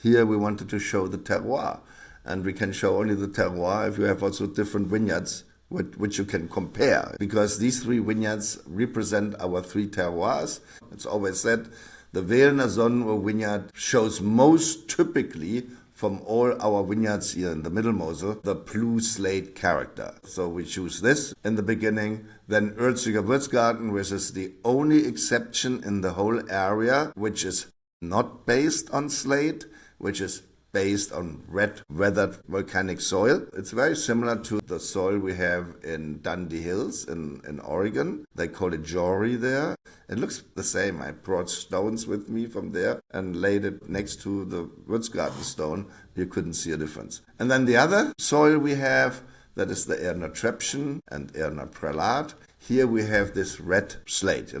Here we wanted to show the terroir. And we can show only the terroir if you have also different vineyards which you can compare. Because these three vineyards represent our three terroirs. It's always said the Wehlen Sonnenuhr vineyard shows most typically from all our vineyards here in the Middle Mosel, the blue slate character. So we choose this in the beginning. Then Ürzig Würzgarten, which is the only exception in the whole area, which is not based on slate, which is based on red weathered volcanic soil. It's very similar to the soil we have in Dundee Hills in Oregon. They call it Jory there. It looks the same. I brought stones with me from there and laid it next to the Würzgarten stone. You couldn't see a difference. And then the other soil we have, that is the Erni Treppchen and Erni Prelat. Here we have this red slate,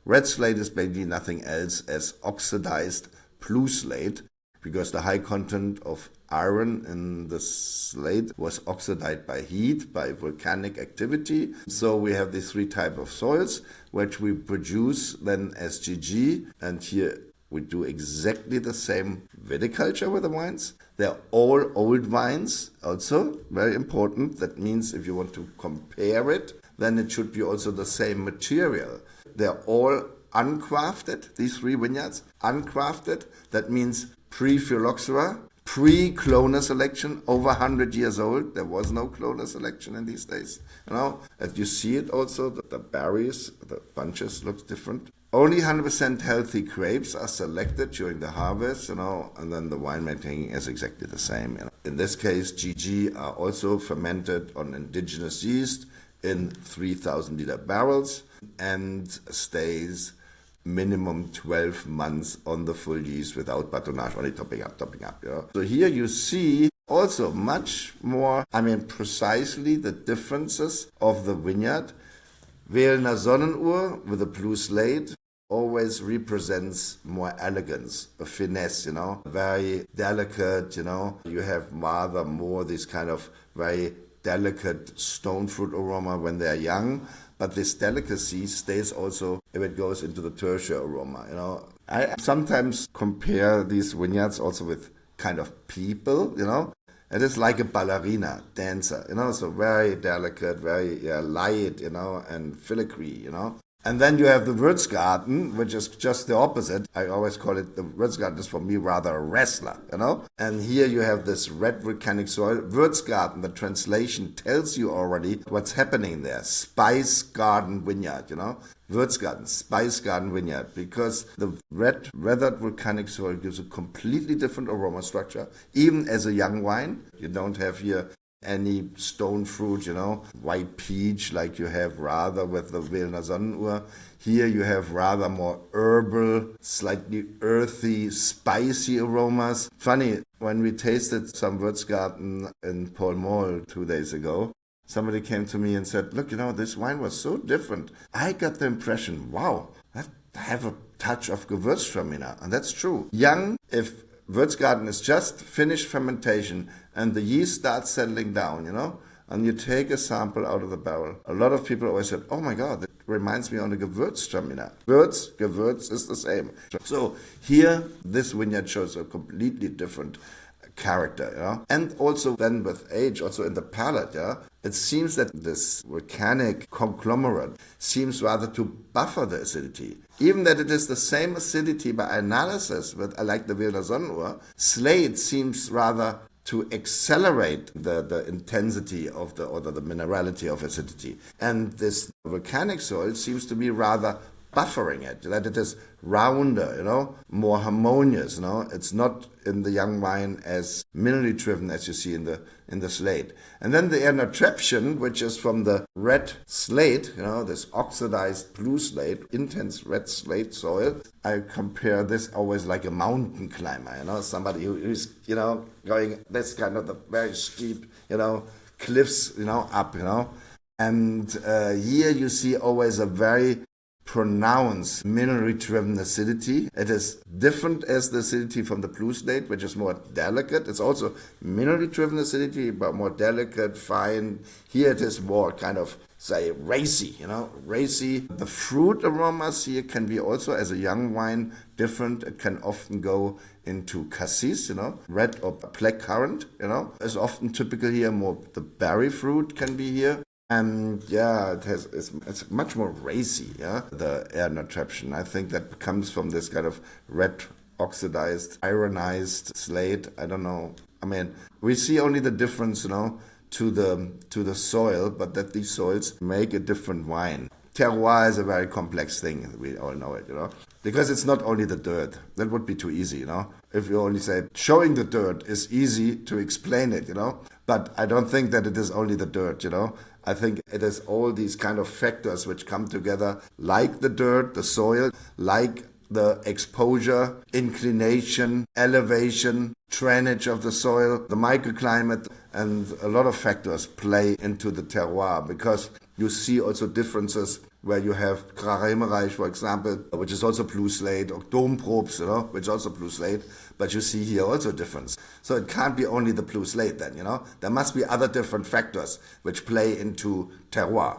Red slate is basically nothing else as oxidized blue slate, because the high content of iron in the slate was oxidized by heat, by volcanic activity. So we have these three types of soils, which we produce then as GG. And here we do exactly the same viticulture with the wines. They're all old wines, also very important. That means if you want to compare it, then it should be also the same material. They're all uncrafted, these three vineyards. Uncrafted, that means pre-phylloxera, pre-clonal selection, over 100 years old. There was no clonal selection in these days. And you see it also, the berries, the bunches look different. Only 100% healthy grapes are selected during the harvest, and then the winemaking is exactly the same. In this case, GG are also fermented on indigenous yeast in 3,000 liter barrels and stays minimum 12 months on the full yeast without batonnage, only topping up. So here you see also much more, precisely the differences of the vineyard. Wehlen Sonnenuhr with a blue slate always represents more elegance, a finesse, very delicate, You have rather more this kind of very delicate stone fruit aroma when they're young. But this delicacy stays also if it goes into the tertiary aroma, I sometimes compare these vineyards also with kind of people, It is like a ballerina, dancer, so very delicate, very light, and filigree, And then you have the Würzgarten, which is just the opposite. I always call it, the Würzgarten is for me rather a wrestler, And here you have this red volcanic soil. Würzgarten, the translation tells you already what's happening there. Spice garden vineyard, Würzgarten, spice garden vineyard, because the red weathered volcanic soil gives a completely different aroma structure, even as a young wine. You don't have here any stone fruit, white peach like you have rather with the Wehlen Sonnenuhr. Here you have rather more herbal, slightly earthy, spicy aromas. Funny, when we tasted some Würzgarten in Pall Mall 2 days ago, somebody came to me and said, look, this wine was so different. I got the impression, wow, that have a touch of Gewürztraminer. And that's true. Young, if Würzgarten is just finished fermentation and the yeast starts settling down, and you take a sample out of the barrel. A lot of people always said, oh my God, that reminds me on a Gewürztraminer. Gewürz is the same. So here, this vineyard shows a completely different character, And also then with age, also in the palate, it seems that this volcanic conglomerate seems rather to buffer the acidity. Even that it is the same acidity by analysis with, like the Wehlen Sonnenuhr, slate seems rather to accelerate the intensity of the minerality of acidity. And this volcanic soil seems to be rather buffering it, that it is rounder, more harmonious, It's not in the young wine as minerally driven as you see in the slate. And then the Erni Treppchen, which is from the red slate, this oxidized blue slate, intense red slate soil. I compare this always like a mountain climber, somebody who's, going this kind of the very steep, cliffs, up, And here you see always a very pronounced minery-driven acidity. It is different as the acidity from the blue slate, which is more delicate. It's also minery-driven acidity, but more delicate, fine. Here it is more kind of, say, racy, racy. The fruit aromas here can be also, as a young wine, different. It can often go into cassis, red or black currant, It's often typical here, more the berry fruit can be here. And yeah, it's much more racy, the Erdi Treppchen. I think that comes from this kind of red oxidized, ironized slate. I don't know. I mean, we see only the difference, to the soil, but that these soils make a different wine. Terroir is a very complex thing. We all know it, because it's not only the dirt. That would be too easy, If you only say showing the dirt is easy to explain it, But I don't think that it is only the dirt, I think it is all these kind of factors which come together, like the dirt, the soil, like the exposure, inclination, elevation, drainage of the soil, the microclimate, and a lot of factors play into the terroir, because you see also differences where you have Grareich, for example, which is also blue slate, or Domprobst, which is also blue slate, but you see here also a difference. So it can't be only the blue slate then, There must be other different factors which play into terroir,